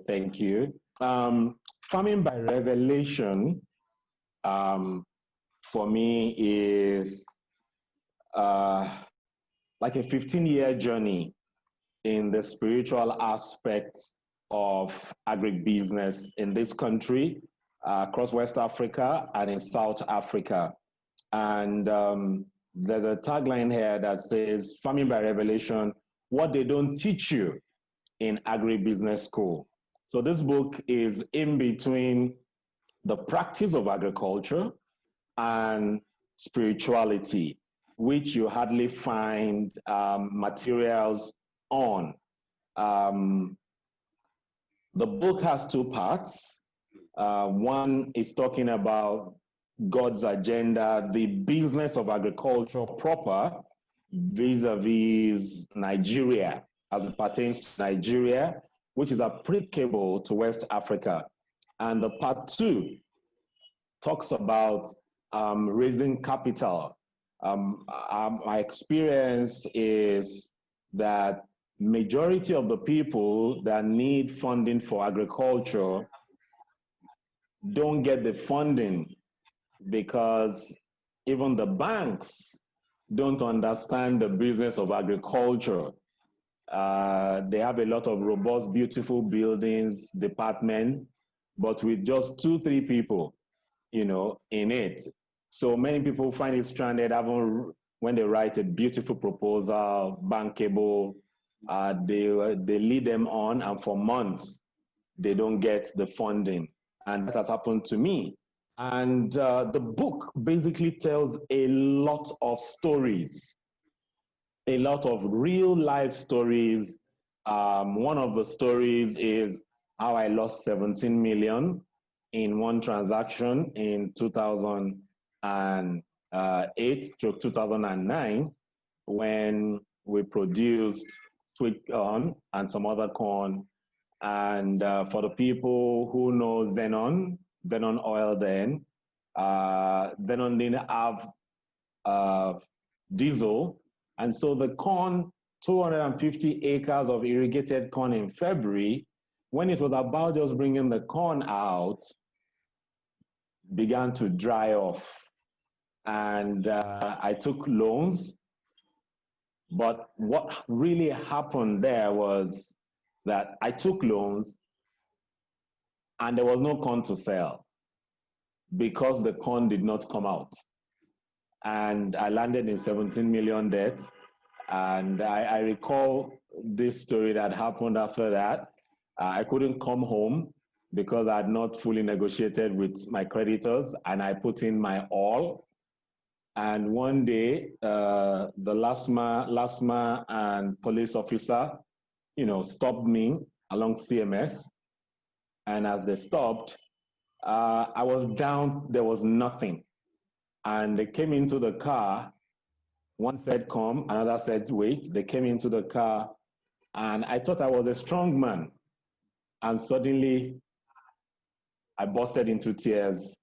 thank you. Farming by revelation, for me is like a 15-year journey in the spiritual aspects of agribusiness in this country, across West Africa and in South Africa. And there's a tagline here that says, farming by revelation, what they don't teach you in agribusiness school. So this book is in between the practice of agriculture and spirituality, which you hardly find materials on. The book has two parts. One is talking about God's agenda, the business of agriculture proper, vis-a-vis Nigeria, as it pertains to Nigeria, which is applicable to West Africa. And the part two talks about raising capital. My experience is that majority of the people that need funding for agriculture don't get the funding because even the banks don't understand the business of agriculture. They have a lot of robust, beautiful buildings, departments, but with just 2-3 people, in it. So many people find it stranded, even when they write a beautiful proposal, bankable, they lead them on, and for months, they don't get the funding. And that has happened to me. And the book basically tells a lot of stories, a lot of real life stories. One of the stories is how I lost 17 million in one transaction in 2008 to 2009 when we produced sweet corn and some other corn. And for the people who know Xenon oil then, Xenon didn't have diesel. And so the corn, 250 acres of irrigated corn in February, when it was about just bringing the corn out, began to dry off. And I took loans. But what really happened there was that I took loans and there was no corn to sell because the corn did not come out. And I landed in 17 million debt. And I recall this story that happened after that. I couldn't come home because I had not fully negotiated with my creditors, and I put in my all. And one day, the LASMA and police officer, stopped me along CMS. And as they stopped, I was down, there was nothing. And they came into the car. One said, come, another said, wait. They came into the car, and I thought I was a strong man. And suddenly, I busted into tears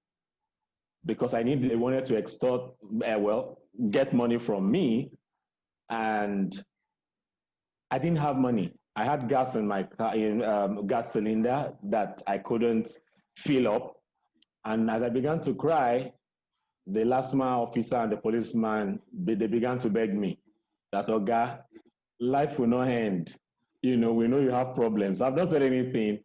because they wanted to extort, get money from me. And I didn't have money. I had gas in my car, gas cylinder that I couldn't fill up. And as I began to cry, the LASMA officer and the policeman, they began to beg me that, Oga, life will not end. We know you have problems. I've not said anything.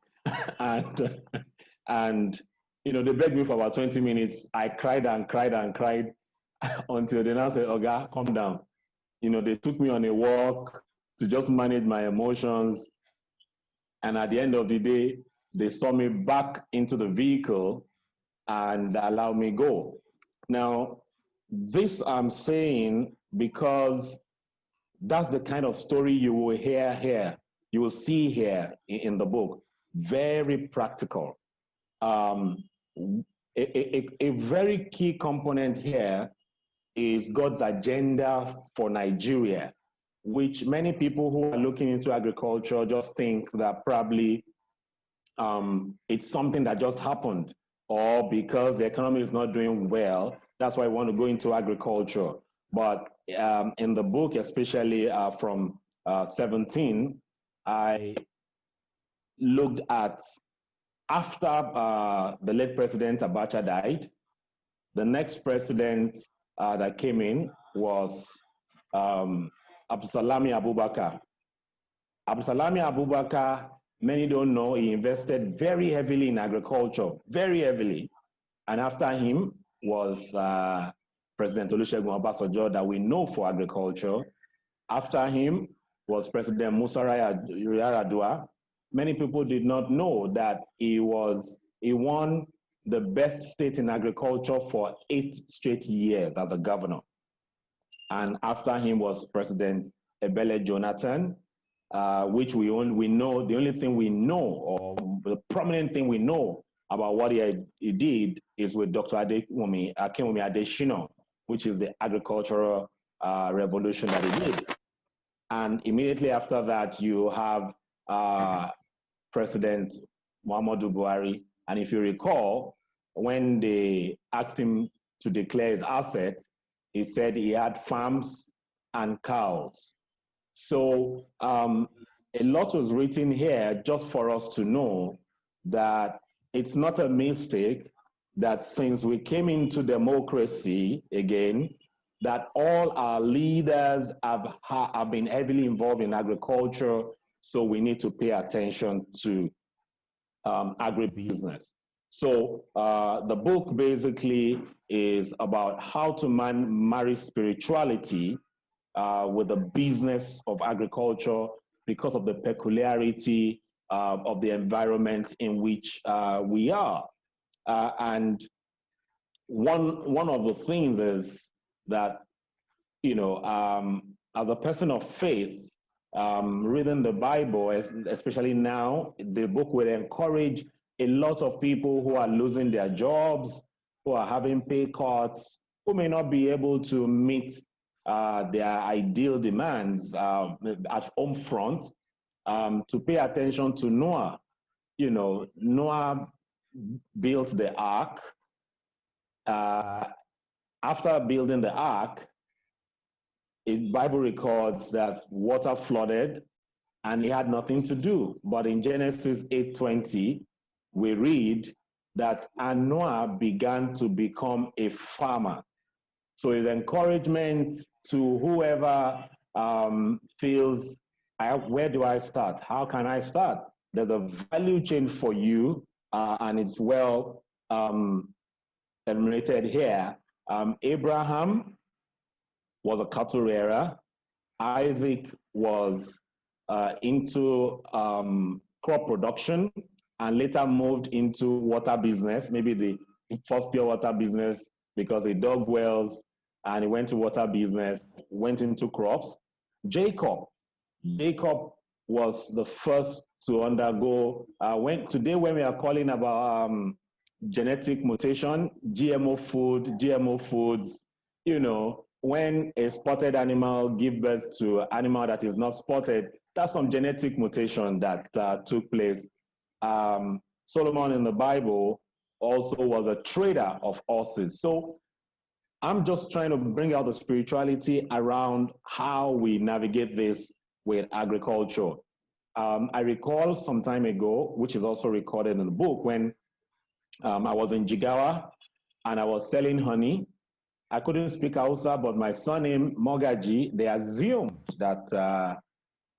and they begged me for about 20 minutes. I cried and cried and cried until they now said, Oga, calm down. They took me on a walk to just manage my emotions. And at the end of the day, they saw me back into the vehicle and allowed me go. Now, this I'm saying because that's the kind of story you will hear here, you will see here in the book. Very practical. A very key component here is God's agenda for Nigeria, which many people who are looking into agriculture just think that probably it's something that just happened, or because the economy is not doing well, that's why I want to go into agriculture. But in the book, especially from 17, I looked at after the late President Abacha died, the next president that came in was Abdulsalami Abubakar. Abdulsalami Abubakar, many don't know, he invested very heavily in agriculture, very heavily. And after him was President Olusegun Obasanjo that we know for agriculture. After him was President Musa Yar'Adua. Many people did not know that he won the best state in agriculture for 8 straight years as a governor. And after him was President Ebele Jonathan, which we know, the only thing we know, or the prominent thing we know about what he did is with Dr. Akinwumi Adesina, which is the agricultural revolution that he did. And immediately after that, you have President Muhammadu Buhari. And if you recall, when they asked him to declare his assets, he said he had farms and cows. So a lot was written here just for us to know that it's not a mistake that since we came into democracy again, that all our leaders have been heavily involved in agriculture, so we need to pay attention to agribusiness. So the book basically is about how to marry spirituality with the business of agriculture because of the peculiarity of the environment in which we are. And one of the things is that, you know, as a person of faith, reading the Bible, especially now, the book will encourage a lot of people who are losing their jobs, who are having pay cuts, who may not be able to meet their ideal demands at home front, to pay attention to Noah. You know, Noah built the ark. After building the ark, the Bible records that water flooded and he had nothing to do. But in Genesis 8:20, we read that and Noah began to become a farmer. So it's encouragement to whoever feels, where do I start? How can I start? There's a value chain for you, and it's well enumerated here. Abraham was a cattle rearer. Isaac was into crop production and later moved into water business, maybe the first pure water business, because he dug wells and he went to water business, went into crops. Jacob was the first to undergo, today when we are calling about genetic mutation, GMO foods, you know, when a spotted animal gives birth to an animal that is not spotted, that's some genetic mutation that took place. Solomon in the Bible also was a trader of horses. So I'm just trying to bring out the spirituality around how we navigate this with agriculture. I recall some time ago, which is also recorded in the book, when I was in Jigawa and I was selling honey. I couldn't speak Hausa, but my surname, Mogaji, they assumed that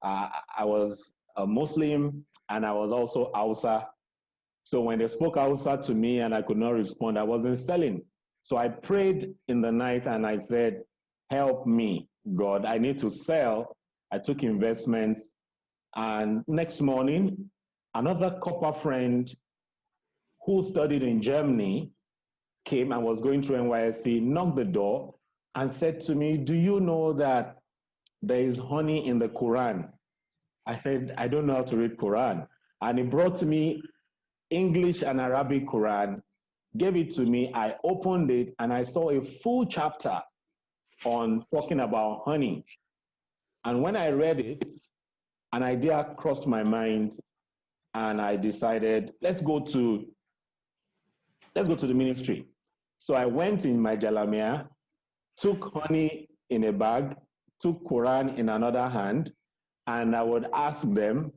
I was a Muslim and I was also Hausa. So when they spoke Hausa to me and I could not respond, I wasn't selling. So I prayed in the night and I said, help me, God, I need to sell. I took investments. And next morning, another copper friend who studied in Germany came and was going through NYSC, knocked the door and said to me, do you know that there is honey in the Quran? I said, I don't know how to read Quran. And he brought me English and Arabic Quran, gave it to me. I opened it and I saw a full chapter on talking about honey. And when I read it, an idea crossed my mind and I decided, let's go to the ministry. So I went in my Jalamia, took honey in a bag, took Quran in another hand, and I would ask them,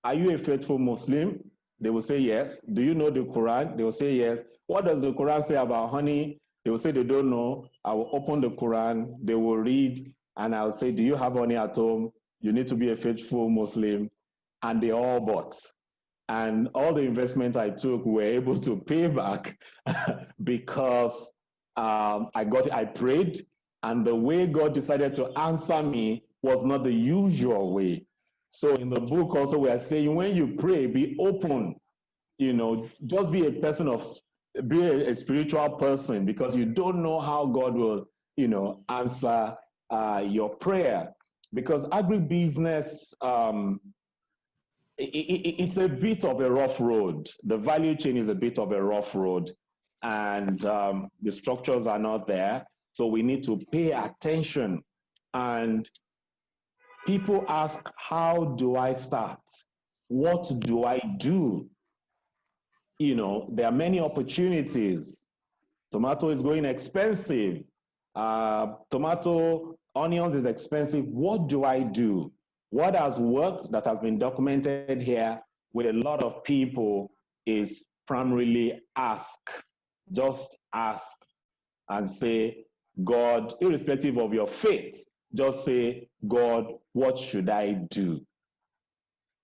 are you a faithful Muslim? They will say yes. Do you know the Quran? They will say yes. What does the Quran say about honey? They will say they don't know. I will open the Quran. They will read, and I'll say, do you have honey at home? You need to be a faithful Muslim. And they all bought. And all the investment I took were able to pay back because I prayed, and the way God decided to answer me was not the usual way. So in the book also we are saying, when you pray, be open, just be a person be a spiritual person, because you don't know how God will, answer your prayer. Because agribusiness, it's a bit of a rough road. The value chain is a bit of a rough road, and the structures are not there. So we need to pay attention. And people ask, how do I start? What do I do? There are many opportunities. Tomato is going expensive. Onions is expensive. What do I do? What has worked that has been documented here with a lot of people is primarily ask. Just ask and say, God, irrespective of your faith, just say, God, what should I do?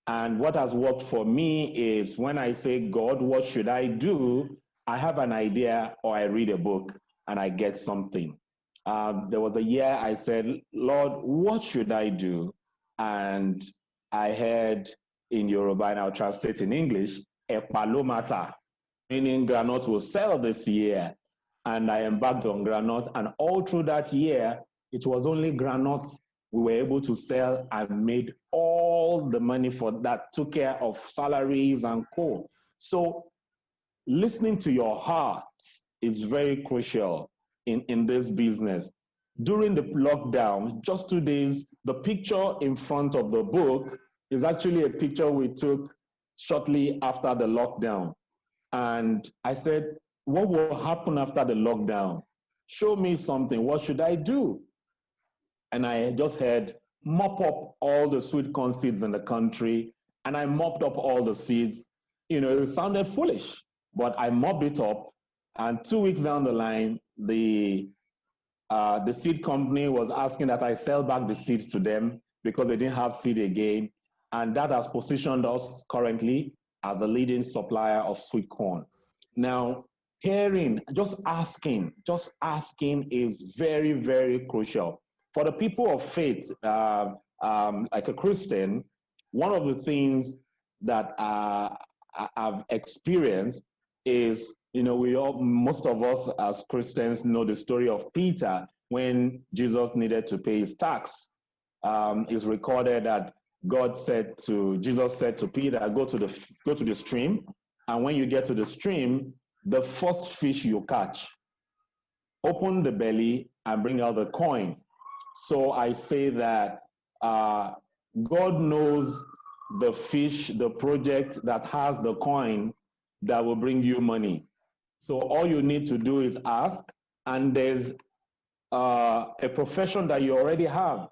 And what has worked for me is when I say, God, what should I do? I have an idea, or I read a book and I get something. There was a year I said, Lord, what should I do? And I heard in Yoruba, and I'll translate in English, Epalomata, meaning granite will sell this year. And I embarked on granite, and all through that year, it was only granite we were able to sell, and made all the money for that, took care of salaries and co. So listening to your heart is very crucial in this business. During the lockdown, just 2 days, the picture in front of the book is actually a picture we took shortly after the lockdown. And I said, what will happen after the lockdown? Show me something. What should I do? And I just heard, mop up all the sweet corn seeds in the country. And I mopped up all the seeds. It sounded foolish, but I mopped it up. And 2 weeks down the line, the seed company was asking that I sell back the seeds to them because they didn't have seed again. And that has positioned us currently as the leading supplier of sweet corn. Now, hearing, just asking is very, very crucial. For the people of faith, like a Christian, one of the things that I've experienced is, most of us as Christians know the story of Peter when Jesus needed to pay his tax. It's recorded that Jesus said to Peter, go to the stream, and when you get to the stream, the first fish you catch, open the belly and bring out the coin. So I say that God knows the fish, the project that has the coin that will bring you money. So all you need to do is ask, and there's a profession that you already have.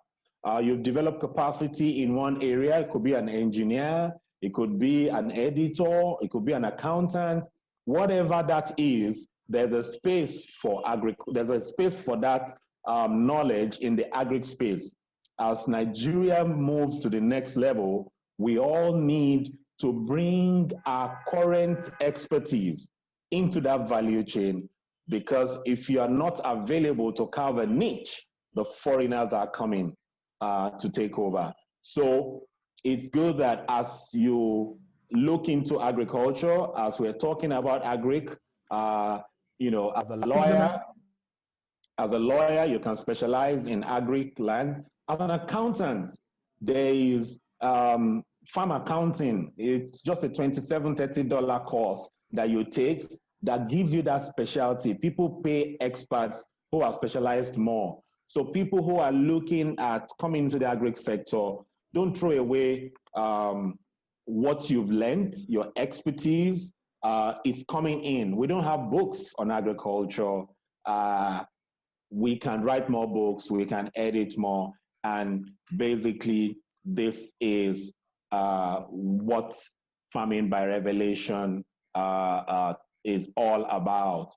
You've developed capacity in one area. It could be an engineer, it could be an editor, it could be an accountant. Whatever that is, there's a space for that knowledge in the agri space. As Nigeria moves to the next level, we all need to bring our current expertise into that value chain, because if you are not available to carve a niche, the foreigners are coming to take over. So it's good that as you look into agriculture, as we're talking about agric, as a lawyer, you can specialize in agric land. As an accountant, there is farm accounting. It's just a $27, $30 course that you take that gives you that specialty. People pay experts who are specialized more. So people who are looking at coming into the agric sector, don't throw away what you've learned, your expertise is coming in. We don't have books on agriculture. We can write more books, we can edit more, and basically this is what farming by revelation is all about.